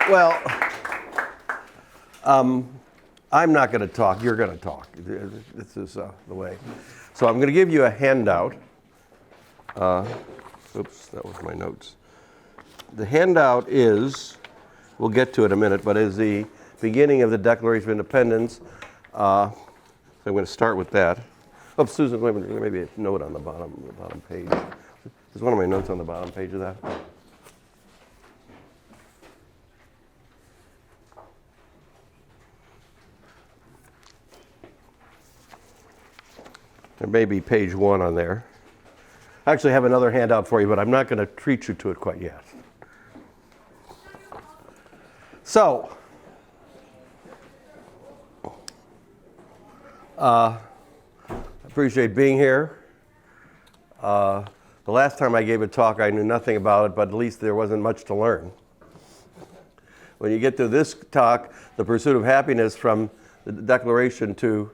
Well, I'm not going to talk. You're going to talk. This is the way. So I'm going to give you a handout. Oops, that was my notes. The handout is, we'll get to it in a minute, but is the beginning of the Declaration of Independence. So I'm going to start with that. Oh, Susan, wait a minute, maybe a note on the bottom page. There's one of my notes on the bottom page of that. There may be page 1 on there. I actually have another handout for you, but I'm not going to treat you to it quite yet. So, I appreciate being here. The last time I gave a talk, I knew nothing about it, but at least there wasn't much to learn. When you get to this talk, the pursuit of happiness from the Declaration to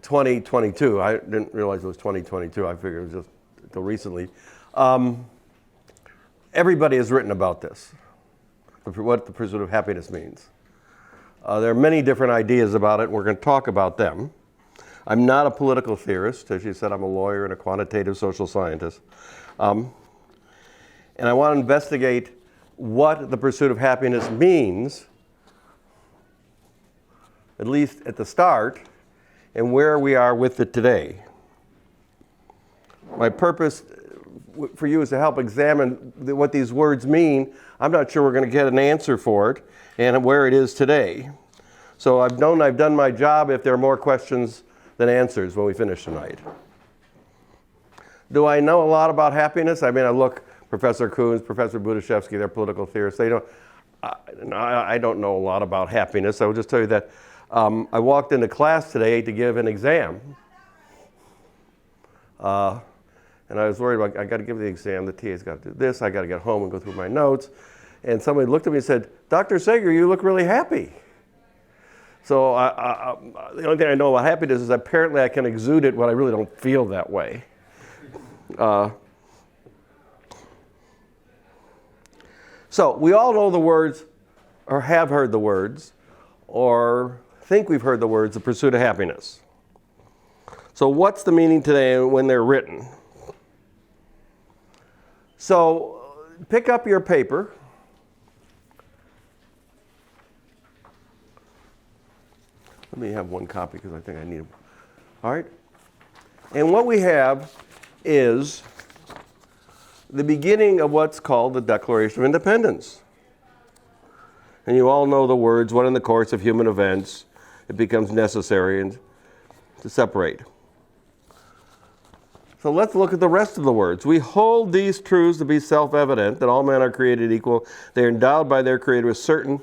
2022, I didn't realize it was 2022. I figured it was just until recently. Everybody has written about this, what the pursuit of happiness means. There are many different ideas about it. We're going to talk about them. I'm not a political theorist. As you said, I'm a lawyer and a quantitative social scientist. And I want to investigate what the pursuit of happiness means, at least at the start, and where we are with it today. My purpose for you is to help examine what these words mean. I'm not sure we're going to get an answer for it and where it is today. So I've known I've done my job if there are more questions than answers when we finish tonight. Do I know a lot about happiness? I mean, I look, Professor Kuhns, Professor Budashevsky, they're political theorists. I don't know a lot about happiness. I will just tell you that I walked into class today to give an exam. And I was worried about, I got to give the exam, the TA's got to do this, I got to get home and go through my notes. And somebody looked at me and said, Dr. Sager, you look really happy. So the only thing I know about happiness is apparently I can exude it when I really don't feel that way. So we all know the words, or have heard the words, or think we've heard the words, the pursuit of happiness. So what's the meaning today when they're written? So pick up your paper. Let me have one copy because I think I need it. All right. And what we have is the beginning of what's called the Declaration of Independence. And you all know the words, when in the course of human events it becomes necessary to separate. So let's look at the rest of the words. We hold these truths to be self-evident, that all men are created equal. They are endowed by their Creator with certain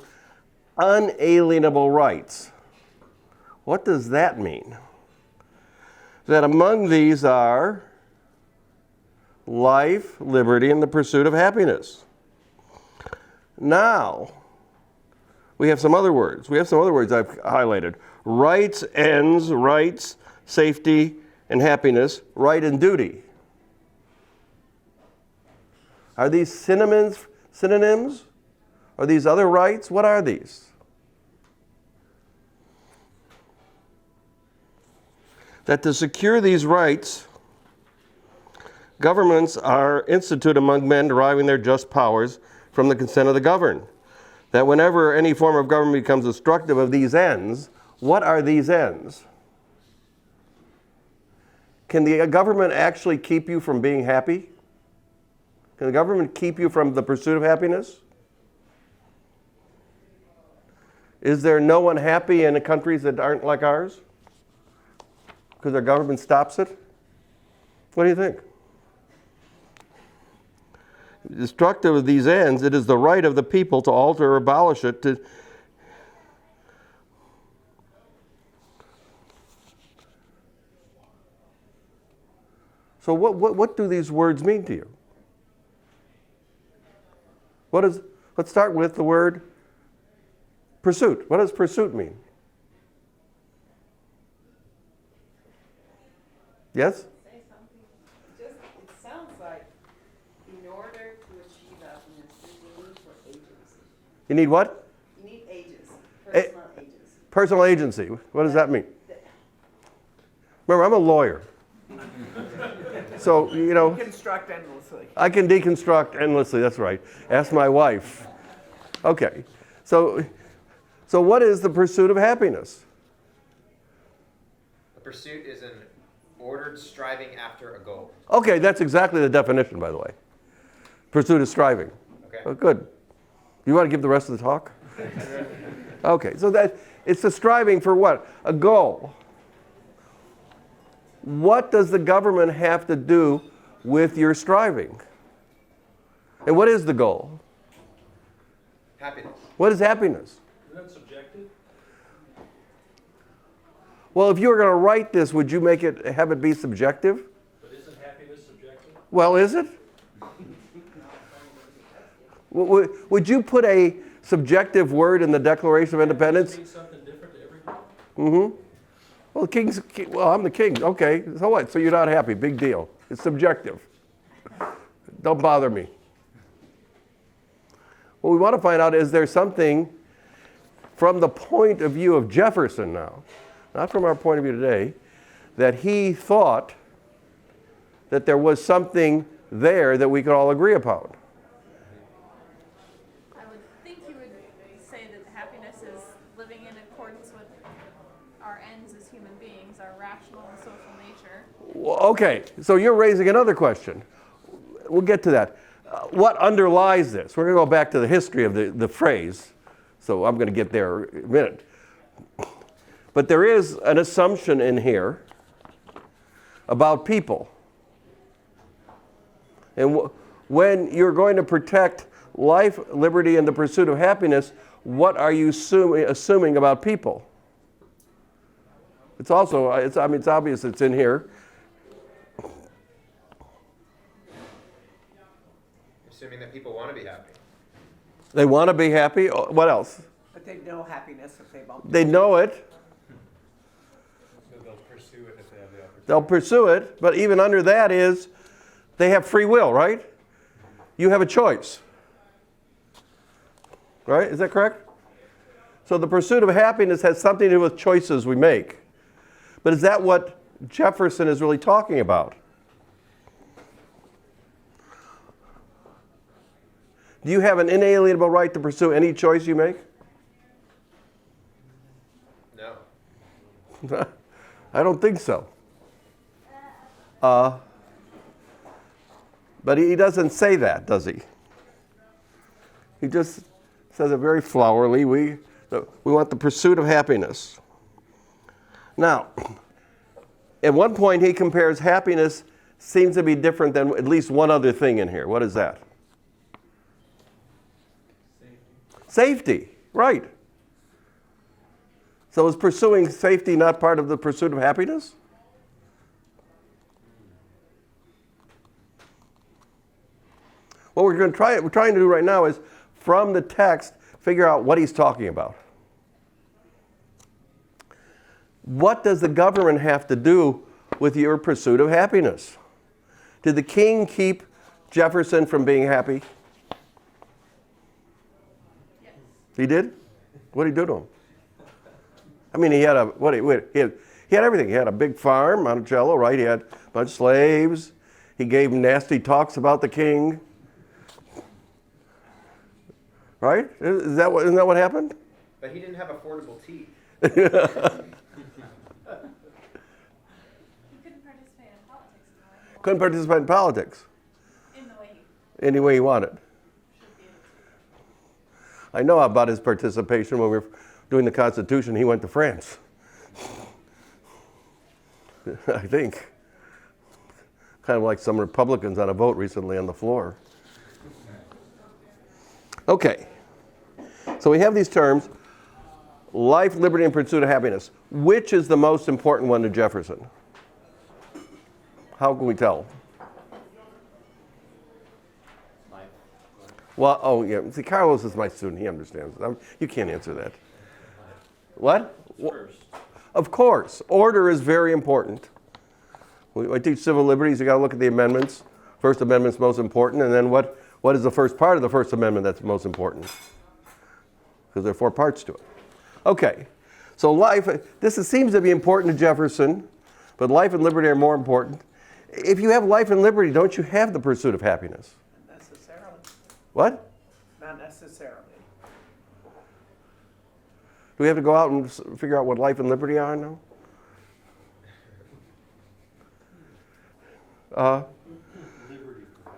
unalienable rights. What does that mean? That among these are life, liberty, and the pursuit of happiness. Now, we have some other words. We have some other words I've highlighted. Rights, ends, rights, safety, and happiness, right and duty. Are these synonyms? Are these other rights? What are these? That to secure these rights, governments are instituted among men deriving their just powers from the consent of the governed. That whenever any form of government becomes destructive of these ends, what are these ends? Can the government actually keep you from being happy? Can the government keep you from the pursuit of happiness? Is there no one happy in the countries that aren't like ours? Because their government stops it? What do you think? Destructive of these ends, it is the right of the people to alter or abolish it. So what do these words mean to you? Let's start with the word pursuit. What does pursuit mean? Yes? Say something. It sounds like in order to achieve happiness, there's a need for agency. You need what? You need ages, Eh, personal ages. Personal agency. What does that mean? Remember, I'm a lawyer. So, you know, Construct endlessly. I can deconstruct endlessly. That's right. Ask my wife. Okay. So what is the pursuit of happiness? A pursuit is an ordered striving after a goal. Okay, that's exactly the definition, by the way. Pursuit is striving. Okay. Oh, good. You want to give the rest of the talk? Okay, so that it's the striving for what? A goal. What does the government have to do with your striving? And what is the goal? Happiness. What is happiness? Isn't that subjective? Well, if you were going to write this, would you have it be subjective? But isn't happiness subjective? Well, is it? Would you put a subjective word in the Declaration of Independence? Does it mean something different to everybody? Mm-hmm. Well, I'm the king. Okay, so what? So you're not happy. Big deal. It's subjective. Don't bother me. What we want to find out is there something from the point of view of Jefferson now, not from our point of view today, that he thought that there was something there that we could all agree upon. I would think you would say that happiness is living in accordance with our ends as human beings, our rational and social nature. Well, okay, so you're raising another question. We'll get to that. What underlies this? We're going to go back to the history of the phrase, so I'm going to get there in a minute. But there is an assumption in here about people. And when you're going to protect life, liberty, and the pursuit of happiness, what are you assuming about people? It's also, it's obvious it's in here. Assuming that people want to be happy. They want to be happy. What else? But they know happiness if they won't. They know it. So they'll pursue it if they have the opportunity. They'll pursue it. But even under that is they have free will, right? You have a choice. Right? Is that correct? So the pursuit of happiness has something to do with choices we make. But is that what Jefferson is really talking about? Do you have an inalienable right to pursue any choice you make? No. I don't think so. But he doesn't say that, does he? He just says it very flowery. We want the pursuit of happiness. Now, at one point he compares happiness seems to be different than at least one other thing in here. What is that? Safety, right. So is pursuing safety not part of the pursuit of happiness? What we're trying to do right now is, from the text, figure out what he's talking about. What does the government have to do with your pursuit of happiness? Did the king keep Jefferson from being happy? Yes. He did? What did he do to him? I mean, he had everything. He had a big farm, Monticello, right? He had a bunch of slaves. He gave nasty talks about the king. Right? Isn't that what happened? But he didn't have affordable teeth. He couldn't participate in politics Couldn't participate in politics in the way he any way he wanted. should be able to. I know about his participation when we were doing the Constitution. He went to France. I think. Kind of like some Republicans on a vote recently on the floor. Okay. So we have these terms: life, liberty, and pursuit of happiness. Which is the most important one to Jefferson? How can we tell? Well, oh yeah. See, Carlos is my student. He understands. You can't answer that. What? First. Of course. Order is very important. I teach civil liberties. You got to look at the amendments. First Amendment's most important, and then what is the first part of the First Amendment that's most important? because there are 4 parts to it. Okay, so life, seems to be important to Jefferson, but life and liberty are more important. If you have life and liberty, don't you have the pursuit of happiness? Not necessarily. What? Not necessarily. Do we have to go out and figure out what life and liberty are now? Liberty, perhaps.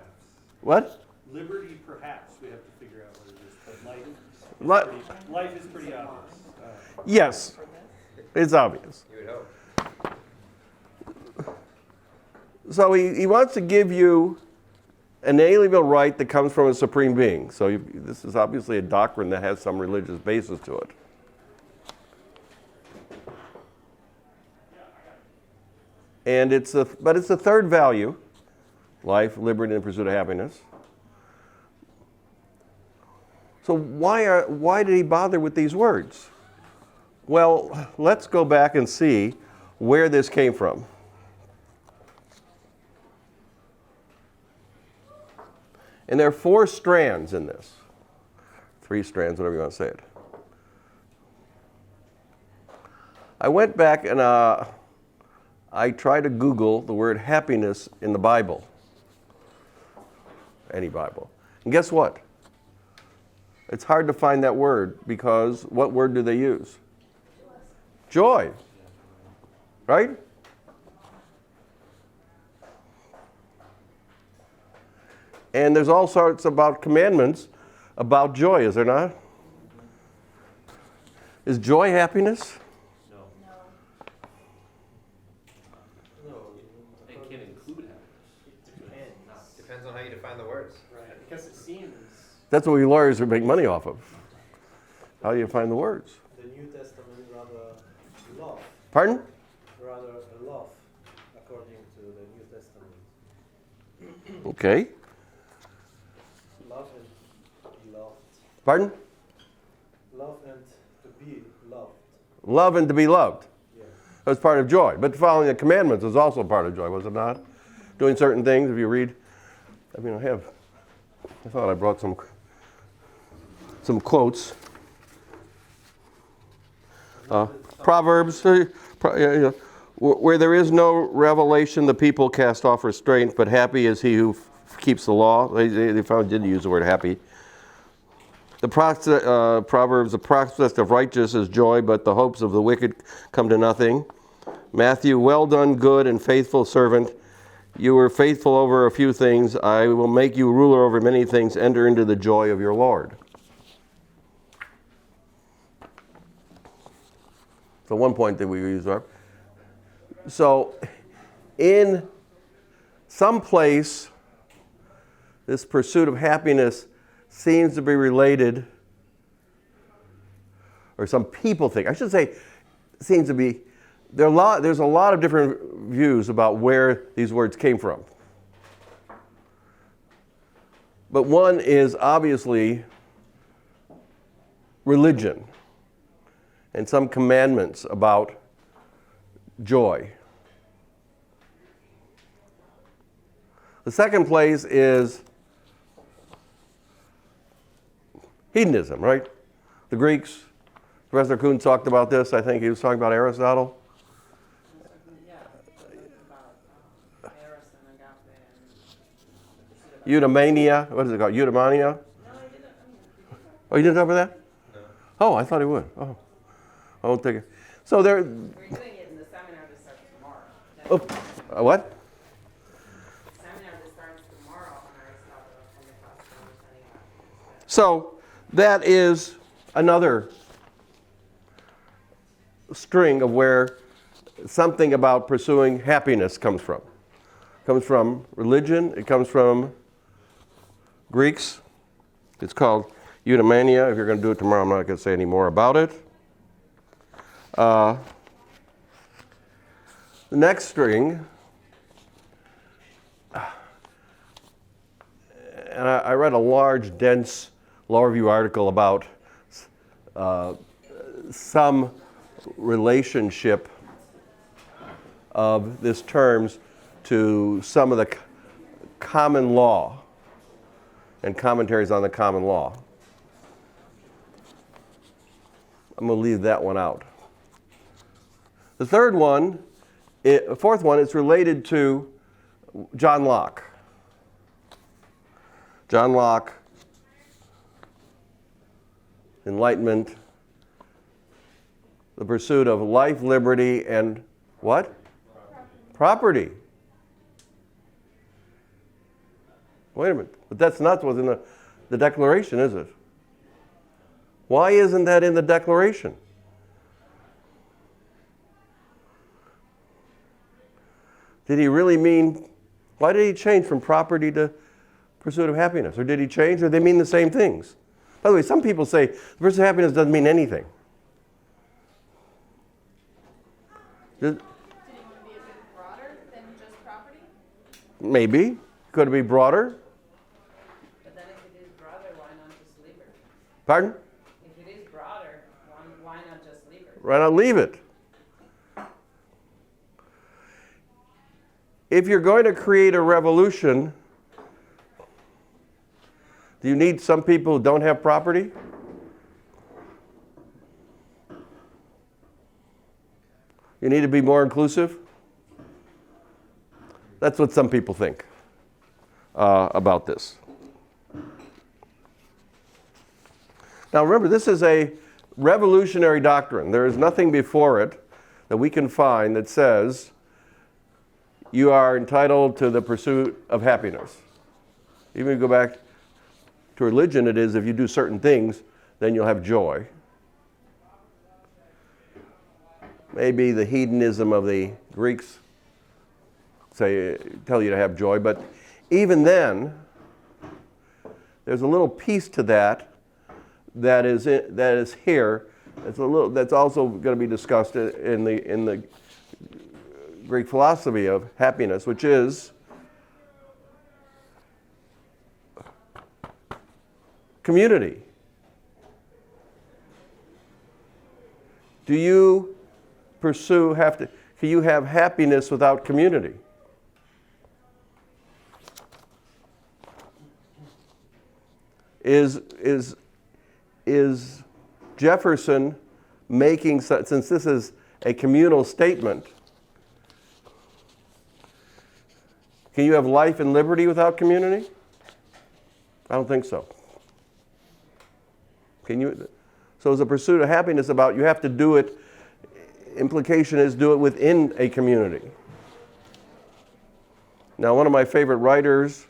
What? Liberty, perhaps. We have to figure out what it is. Li- But life is pretty obvious. Yes, it's obvious. You would hope. So he wants to give you an inalienable right that comes from a supreme being. So this is obviously a doctrine that has some religious basis to it. And it's the third value: life, liberty, and pursuit of happiness. So why did he bother with these words? Well, let's go back and see where this came from. And there are 4 strands in this. 3 strands, whatever you want to say it. I went back and I tried to Google the word happiness in the Bible. Any Bible. And guess what? It's hard to find that word because what word do they use? Joy. Right? And there's all sorts about commandments about joy, is there not? Is joy happiness? It can include happiness. Depends on how you define the words. Right. Because it seems That's what we lawyers make money off of. How do you find the words? The New Testament rather love, Pardon? rather love, according to the New Testament. Okay. Love and be loved. Pardon? Love and to be loved. Love and to be loved. Yeah. That's part of joy. But following the commandments is also part of joy, was it not? Doing certain things, if you read. I mean, I thought I brought some quotes. Proverbs, where there is no revelation, the people cast off restraint, but happy is he who keeps the law. They found didn't use the word happy. Proverbs, the prospect of righteous is joy, but the hopes of the wicked come to nothing. Matthew, well done, good and faithful servant. You were faithful over a few things. I will make you ruler over many things. Enter into the joy of your Lord. So one point that we use are. So in some place, this pursuit of happiness seems to be related, or some people think, I should say, seems to be, there's a lot of different views about where these words came from. But one is obviously religion and some commandments about joy. The second place is hedonism, right? The Greeks, Professor Kuhn talked about this. I think he was talking about Aristotle. Yeah, about Eros and Agape Eudaimonia, what is it called? Eudaimonia? Oh, you didn't talk about that? No. Oh, I thought he would. Oh, I won't take it. So there. We're doing it in the seminar that starts tomorrow. What? Seminar that starts tomorrow on Aristotle and the class of understanding happiness. So that is another string of where something about pursuing happiness comes from. It comes from religion. It comes from Greeks. It's called eudaimonia. If you're going to do it tomorrow, I'm not going to say any more about it. The next string, and I read a large, dense law review article about some relationship of this terms to some of the common law and commentaries on the common law. I'm going to leave that one out. The fourth one, is related to John Locke. John Locke, Enlightenment, the pursuit of life, liberty, and what? Property. Wait a minute, but that's not what's in the Declaration, is it? Why isn't that in the Declaration? Did he really mean, why did he change from property to pursuit of happiness? Or did he change, or they mean the same things? By the way, some people say the pursuit of happiness doesn't mean anything. Did he want to be a bit broader than just property? Maybe. Could it be broader? But then if it is broader, why not just leave it? Pardon? If it is broader, why not just leave it? Why not leave it? If you're going to create a revolution, do you need some people who don't have property? You need to be more inclusive? That's what some people think about this. Now remember, this is a revolutionary doctrine. There is nothing before it that we can find that says you are entitled to the pursuit of happiness. Even if you go back to religion, it is if you do certain things, then you'll have joy. Maybe the hedonism of the Greeks tell you to have joy, but even then, there's a little piece to that is here. That's also going to be discussed in the Greek philosophy of happiness, which is community. Do you can you have happiness without community? Is Jefferson making, since this is a communal statement, can you have life and liberty without community? I don't think so. Can you? So is the pursuit of happiness about you have to do it, implication is do it within a community. Now one of my favorite writers,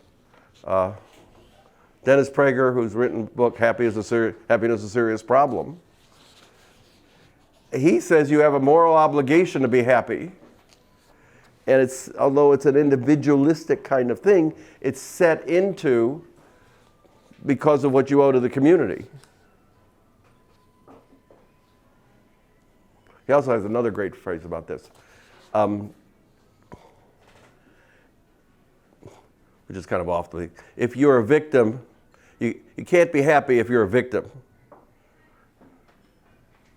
Dennis Prager, who's written the book Happiness is a Serious Problem, he says you have a moral obligation to be happy. And although it's an individualistic kind of thing, it's set into because of what you owe to the community. He also has another great phrase about this, which is kind of off the. If you're a victim, you can't be happy if you're a victim,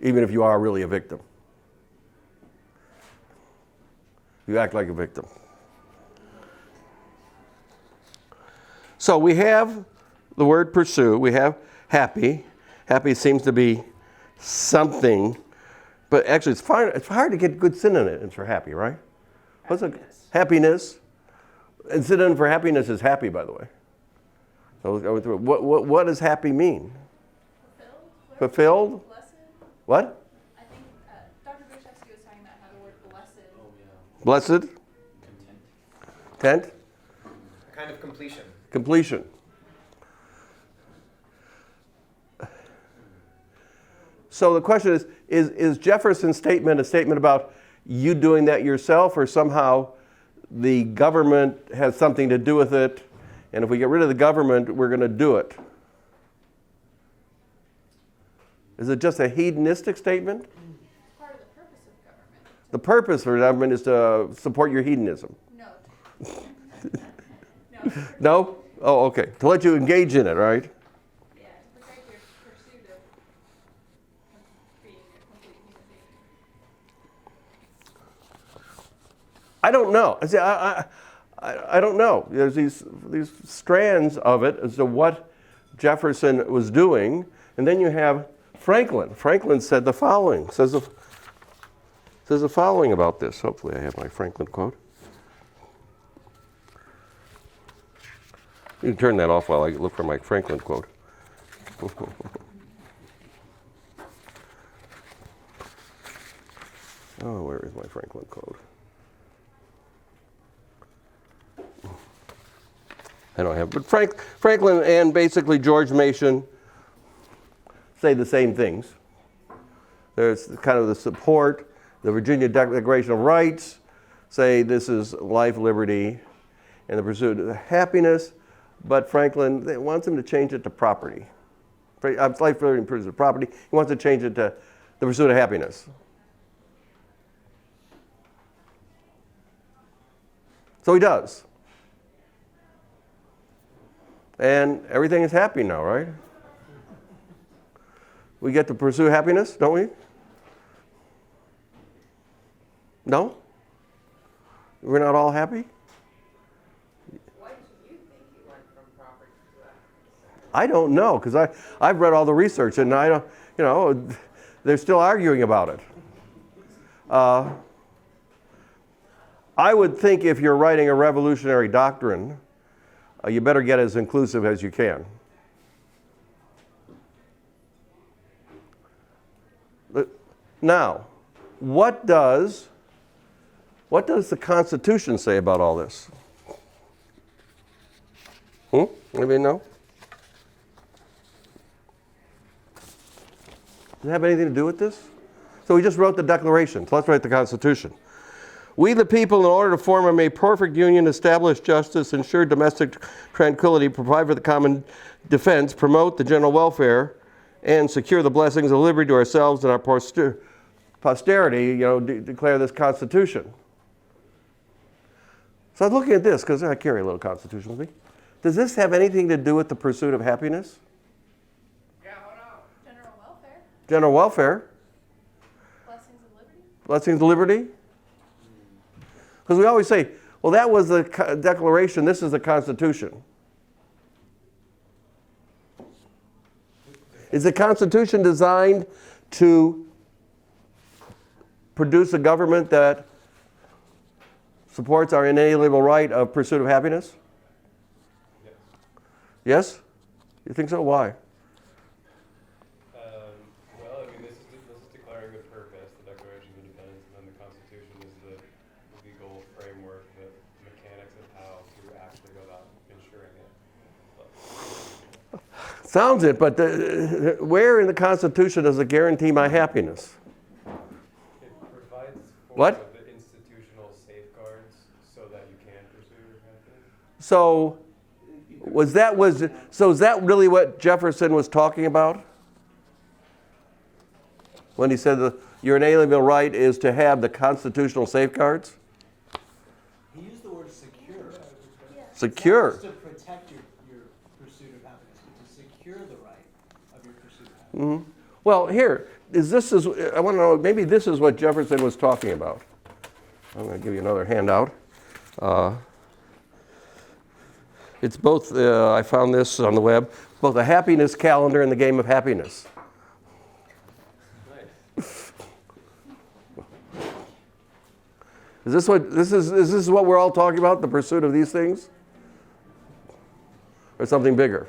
even if you are really a victim. You act like a victim. So we have the word pursue. We have happy. Happy seems to be something. But actually, it's hard to get good synonyms for happy, right? What's happiness? And synonym for happiness is happy, by the way. So let's go through it. What does happy mean? Fulfilled? Blessed? What? I think Dr. Grishevsky was talking about how the word blessed. Blessed? Content? A kind of completion. Completion. So the question is Jefferson's statement a statement about you doing that yourself, or somehow the government has something to do with it, and if we get rid of the government, we're going to do it? Is it just a hedonistic statement? It's part of the purpose of government. The purpose for government is to support your hedonism. No. No. No? Oh, okay. To let you engage in it, right? Yeah, to protect your pursuit of being a complete human being. I don't know. See, I don't know. There's these strands of it as to what Jefferson was doing, and then you have Franklin said the following, says the following about this. Hopefully I have my Franklin quote. You can turn that off while I look for my Franklin quote. Oh, where is my Franklin quote? I don't have, but Franklin and basically George Mason say the same things. There's kind of the support, the Virginia Declaration of Rights say this is life, liberty, and the pursuit of happiness, but Franklin wants him to change it to property. Life, liberty, and pursuit of property. He wants to change it to the pursuit of happiness. So he does. And everything is happy now, right? We get to pursue happiness, don't we? No? We're not all happy? Why did you think you went from property to happiness? I don't know, because I've read all the research and I don't, they're still arguing about it. I would think if you're writing a revolutionary doctrine, you better get as inclusive as you can. Now, what does the Constitution say about all this? Anybody know? Does it have anything to do with this? So we just wrote the Declaration, so let's write the Constitution. We the people, in order to form a perfect union, establish justice, ensure domestic tranquility, provide for the common defense, promote the general welfare, and secure the blessings of liberty to ourselves and our posterity, declare this Constitution. So I was looking at this, because I carry a little Constitution with me. Does this have anything to do with the pursuit of happiness? Yeah, hold on. General welfare. General welfare? Blessings of liberty. Blessings of liberty? Because we always say, well, that was the Declaration, this is the Constitution. Is the Constitution designed to produce a government that supports our inalienable right of pursuit of happiness? Yes. Yes? You think so? Why? Well, this is declaring the purpose, the Declaration of Independence, and then the Constitution is the legal framework, the mechanics of how to actually go about ensuring it. Sounds it, but where in the Constitution does it guarantee my happiness? It provides for What? the institutional safeguards so that you can pursue your happiness. So is that really what Jefferson was talking about? When he said your inalienable right is to have the constitutional safeguards? He used the word secure. Secure. It's not just to protect your pursuit of happiness, but to secure the right of your pursuit of happiness. Well, here, I want to know, maybe this is what Jefferson was talking about. I'm going to give you another handout. It's both, I found this on the web, both a happiness calendar and the game of happiness. Is this what we're all talking about, the pursuit of these things? Or something bigger?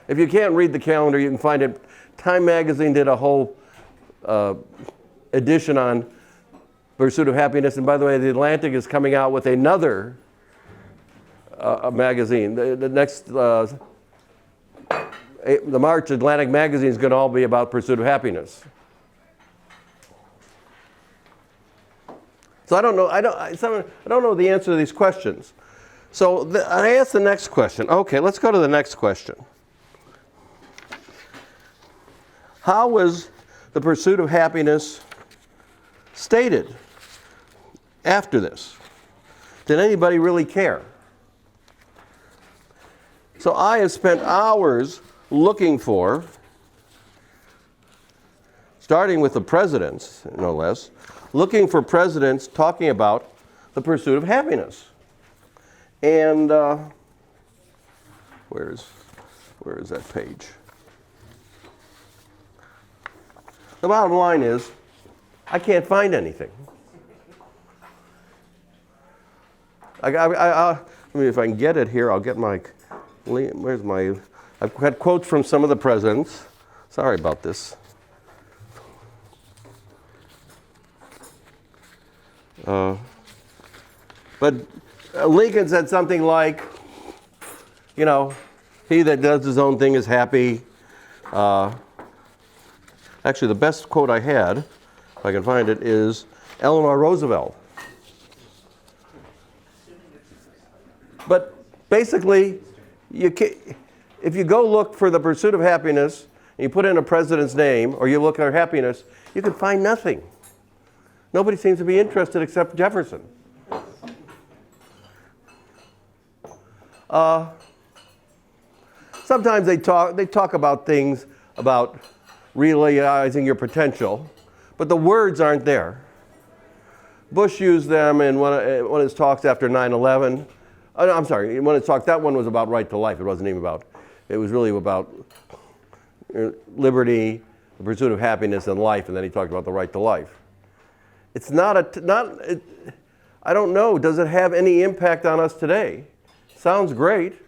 If you can't read the calendar, you can find it. Time magazine did a whole edition on pursuit of happiness. And by the way, the Atlantic is coming out with another magazine. The next, the March Atlantic magazine is going to all be about pursuit of happiness. So I don't know the answer to these questions. So I asked the next question. Okay, let's go to the next question. How was the pursuit of happiness stated after this? Did anybody really care? So I have spent hours looking for, starting with the presidents, no less, looking for presidents talking about the pursuit of happiness. And where is that page? The bottom line is, I can't find anything. I mean, if I can get it here, I'll get my, where's my, I've had quotes from some of the presidents. Sorry about this. But Lincoln said something like, you know, he that does his own thing is happy. Actually, the best quote I had, if I can find it, is Eleanor Roosevelt. But basically, if you go look for the pursuit of happiness, and you put in a president's name, or you look at happiness, you can find nothing. Nobody seems to be interested except Jefferson. Sometimes they talk about things about realizing your potential, but the words aren't there. Bush used them in one of his talks after 9/11. I'm sorry, one of his talks, that one was about right to life. It wasn't even about, it was really about liberty, the pursuit of happiness and life, and then he talked about the right to life. It's I don't know, does it have any impact on us today? Sounds great.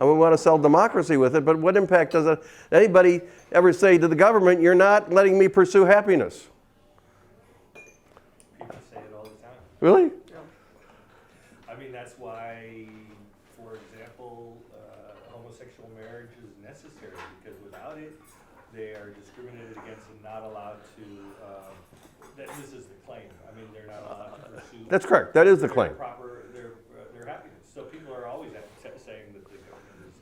And we want to sell democracy with it, but what impact does anybody ever say to the government, you're not letting me pursue happiness? People say it all the time. Really? I mean, that's why, for example, homosexual marriage is necessary, because without it, they are discriminated against and not allowed to, this is the claim. I mean, they're not allowed to pursue. That's correct. That is the claim. Their happiness. So people are always saying that the government is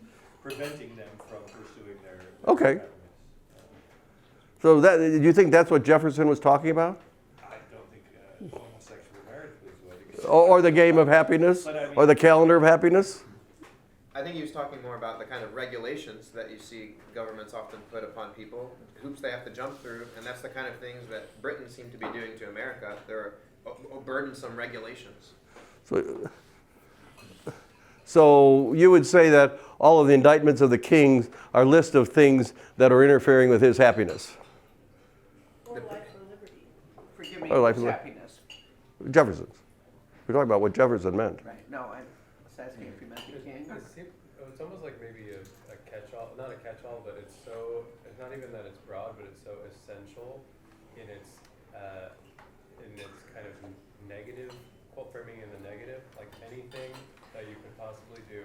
preventing them from pursuing their Okay. happiness. So do you think that's what Jefferson was talking about? I don't think homosexual marriage was the way to go. Or the game of happiness? But I mean- Or the calendar of happiness? I think he was talking more about the kind of regulations that you see governments often put upon people, hoops they have to jump through, and that's the kind of things that Britain seemed to be doing to America. There are burdensome regulations. So you would say that all of the indictments of the kings are a list of things that are interfering with his happiness. Or life or liberty. Forgive me, Oh, life what's and happiness? Jefferson's. We're talking about what Jefferson meant. Right, no, I was asking if you meant the king. It's almost like maybe a catch-all, not a catch-all, but it's not even that it's broad, but it's so essential in its kind of negative, quote framing in the negative, like anything that you could possibly do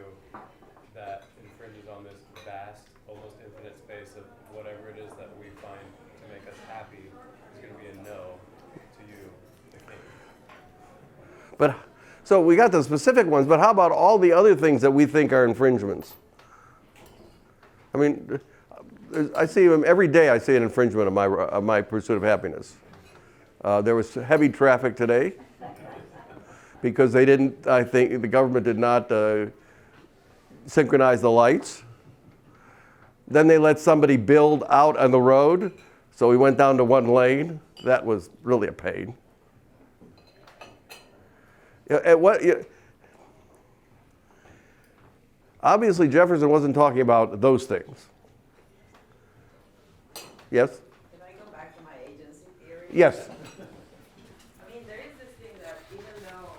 that infringes on this vast, almost infinite space of whatever it is that we find to make us happy is going to be a no to you, the king. But so we got the specific ones, but how about all the other things that we think are infringements? I mean, I see them every day. I see an infringement of my pursuit of happiness. There was heavy traffic today because they didn't. I think the government did not synchronize the lights. Then they let somebody build out on the road, so we went down to one lane. That was really a pain. Obviously, Jefferson wasn't talking about those things. Yes? Can I go back to my agency theory? Yes. I mean, there is this thing that even though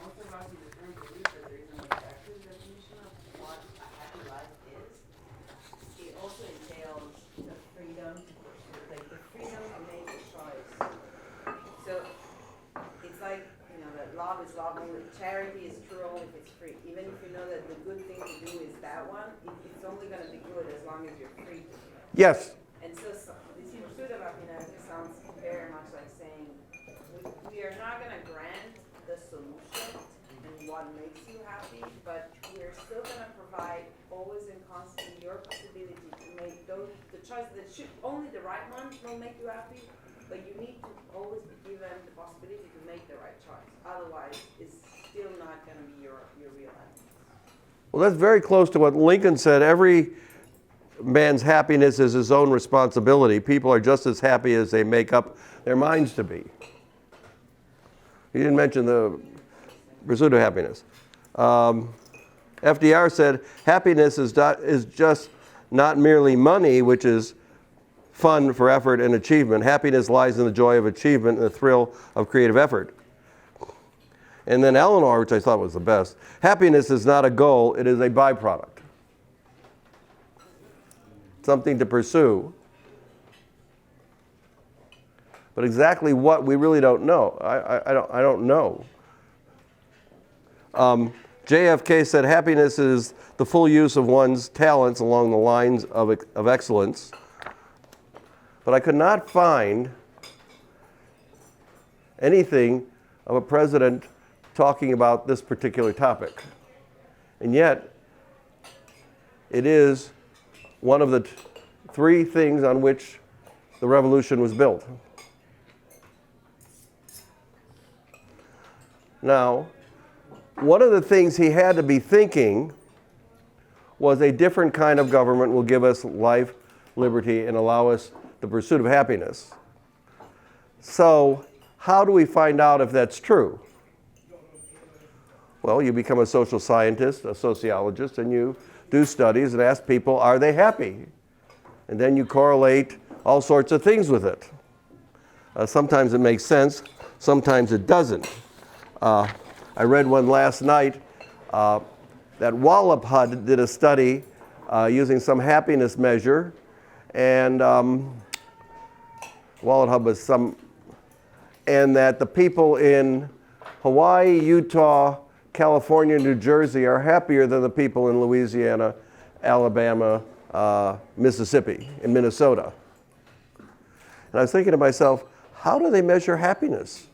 most of us in this room believe that there is an objective definition of what a happy life is, it also entails the freedom to pursue, like the freedom to make a choice. So it's like, you know, that love is love only, charity is true only if it's free. Even if you know that the good thing to do is that one, it's only going to be good as long as you're free to do it. Yes. And so this pursuit of happiness sounds very much like saying we are not going to grant the solution and what makes you happy, but we're still going to provide always and constantly your possibility to make the choice that should only the right one will make you happy, but you need to always be given the possibility to make the right choice. Otherwise, it's still not going to be your real happiness. Well, that's very close to what Lincoln said. Every man's happiness is his own responsibility. People are just as happy as they make up their minds to be. He didn't mention the pursuit of happiness. FDR said, happiness is just not merely money, which is fun for effort and achievement. Happiness lies in the joy of achievement and the thrill of creative effort. And then Eleanor, which I thought was the best, happiness is not a goal, it is a byproduct. Something to pursue. But exactly what, we really don't know. I don't know. JFK said happiness is the full use of one's talents along the lines of excellence. But I could not find anything of a president talking about this particular topic. And yet, it is one of the three things on which the revolution was built. Now, one of the things he had to be thinking was a different kind of government will give us life, liberty, and allow us the pursuit of happiness. So, how do we find out if that's true? Well, you become a social scientist, a sociologist, and you do studies and ask people, are they happy? And then you correlate all sorts of things with it. Sometimes it makes sense, sometimes it doesn't. I read one last night that Wallop HUD did a study using some happiness measure, and Wallop HUD was and that the people in Hawaii, Utah, California, New Jersey are happier than the people in Louisiana, Alabama, Mississippi, and Minnesota. And I was thinking to myself, how do they measure happiness?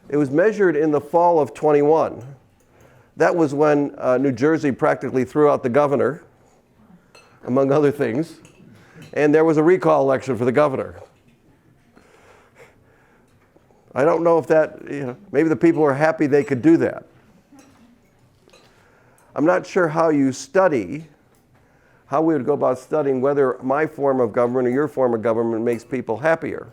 It was measured in the fall of 21. That was when New Jersey practically threw out the governor, among other things, and there was a recall election for the governor. I don't know if that, maybe the people were happy they could do that. I'm not sure how you study, how we would go about studying whether my form of government or your form of government makes people happier.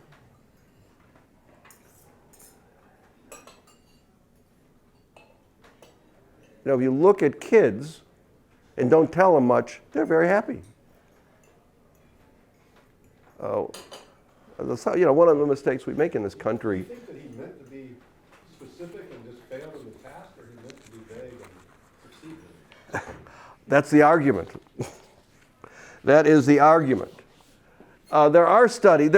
If you look at kids and don't tell them much, they're very happy. One of the mistakes we make in this country. Do you think that he meant to be specific and just failed in the past, or he meant to be vague and succeeded? That's the argument. That is the argument. There are studies,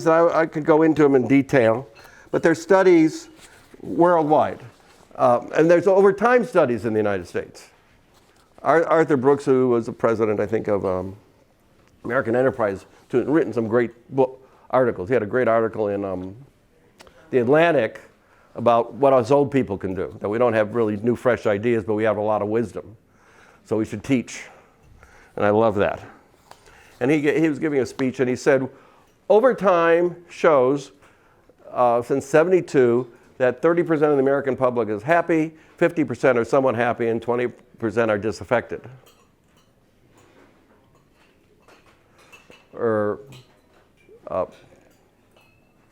and I could go into them in detail, but there's studies worldwide. And there's over time studies in the United States. Arthur Brooks, who was the president, I think, of American Enterprise, written some great articles. He had a great article in The Atlantic about what us old people can do. That we don't have really new, fresh ideas, but we have a lot of wisdom. So we should teach. And I love that. And he was giving a speech, and he said, over time shows, since 72, that 30% of the American public is happy, 50% are somewhat happy, and 20% are disaffected. Or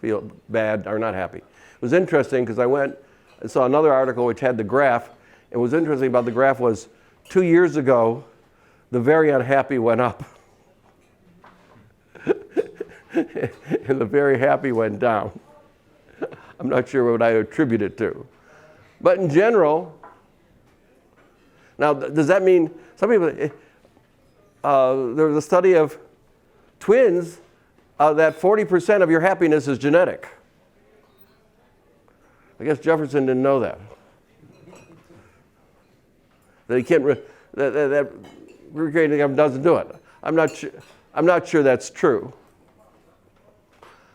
feel bad or not happy. It was interesting because I went and saw another article which had the graph. And what was interesting about the graph was 2 years ago, the very unhappy went up. And the very happy went down. I'm not sure what I attribute it to. But in general, now does that mean, some people, there was a study of twins that 40% of your happiness is genetic. I guess Jefferson didn't know that. That he can't, that recreating doesn't do it. I'm not sure that's true.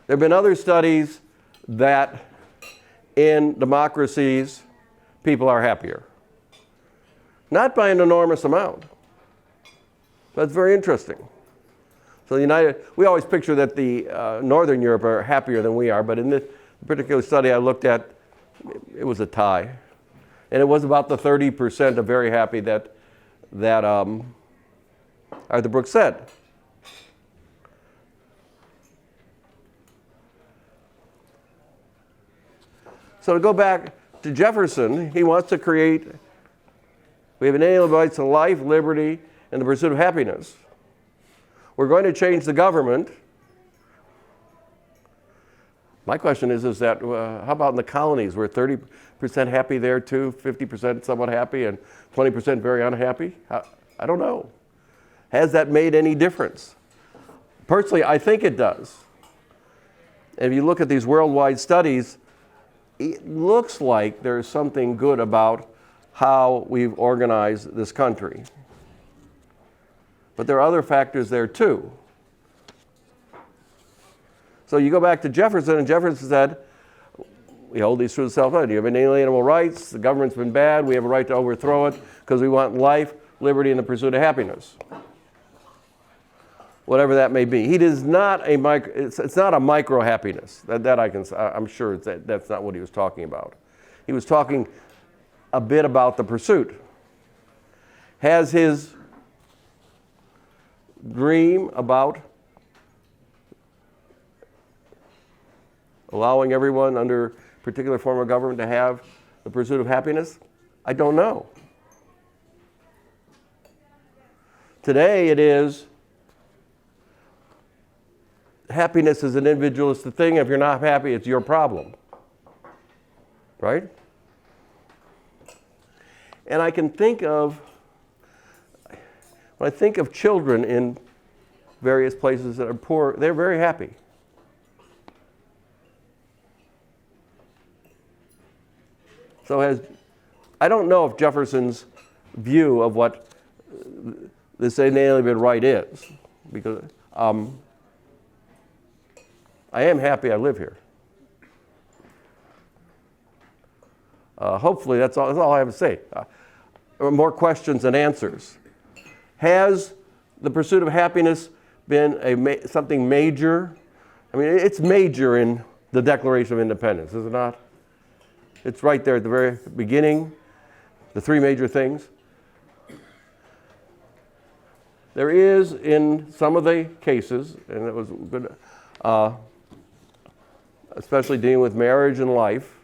There have been other studies that in democracies, people are happier. Not by an enormous amount. That's very interesting. So we always picture that the Northern Europe are happier than we are, but in this particular study I looked at, it was a tie. And it was about the 30% of very happy that Arthur Brooks said. So to go back to Jefferson, he wants to create, we have inalienable rights to life, liberty, and the pursuit of happiness. we're going to change the government. My question is that how about in the colonies? We're 30% happy there too, 50% somewhat happy, and 20% very unhappy? I don't know. Has that made any difference? Personally, I think it does. And if you look at these worldwide studies, it looks like there's something good about how we've organized this country. But there are other factors there too. So you go back to Jefferson, and Jefferson said, we hold these truths self-evident. You have inalienable rights, the government's been bad, we have a right to overthrow it because we want life, liberty, and the pursuit of happiness. Whatever that may be. He does not it's not a micro happiness. I'm sure that's not what he was talking about. He was talking a bit about the pursuit. Has his dream about allowing everyone under a particular form of government to have the pursuit of happiness? I don't know. Today it is happiness is an individualistic thing. If you're not happy, it's your problem. Right? And I can think of, when I think of children in various places that are poor, they're very happy. So I don't know if Jefferson's view of what this inalienable right is, because I am happy I live here. Hopefully that's all I have to say. More questions than answers. Has the pursuit of happiness been something major? I mean, it's major in the Declaration of Independence, is it not? It's right there at the very beginning, the three major things. There is, in some of the cases, and it was good, especially dealing with marriage and life,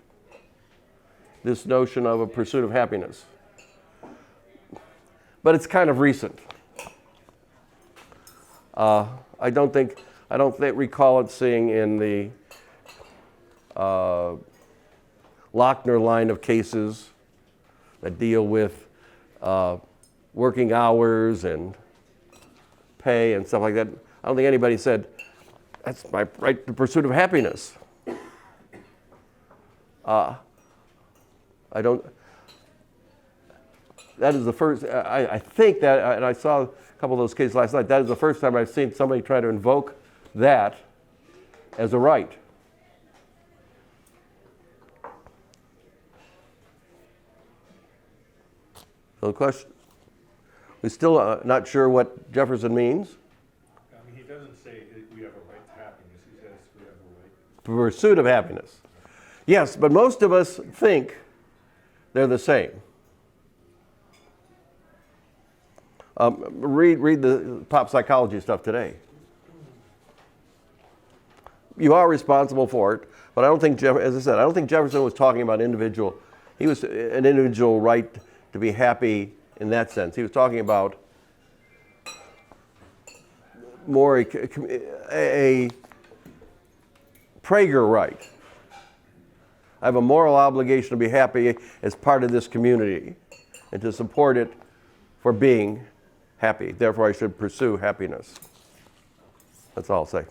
this notion of a pursuit of happiness. But it's kind of recent. I don't recall it seeing in the Lochner line of cases that deal with working hours and pay and stuff like that. I don't think anybody said, that's my right to pursuit of happiness. That is the first, I think that, and I saw a couple of those cases last night, that is the first time I've seen somebody try to invoke that as a right. So the question, we're still not sure what Jefferson means. I mean, he doesn't say we have a right to happiness. He says we have a right. Pursuit of happiness. Yes, but most of us think they're the same. Read the pop psychology stuff today. You are responsible for it, but I don't think, as I said, I don't think Jefferson was talking about individual. He was an individual right to be happy in that sense. He was talking about more a Prager right. I have a moral obligation to be happy as part of this community and to support it for being happy. Therefore, I should pursue happiness. That's all I'll say.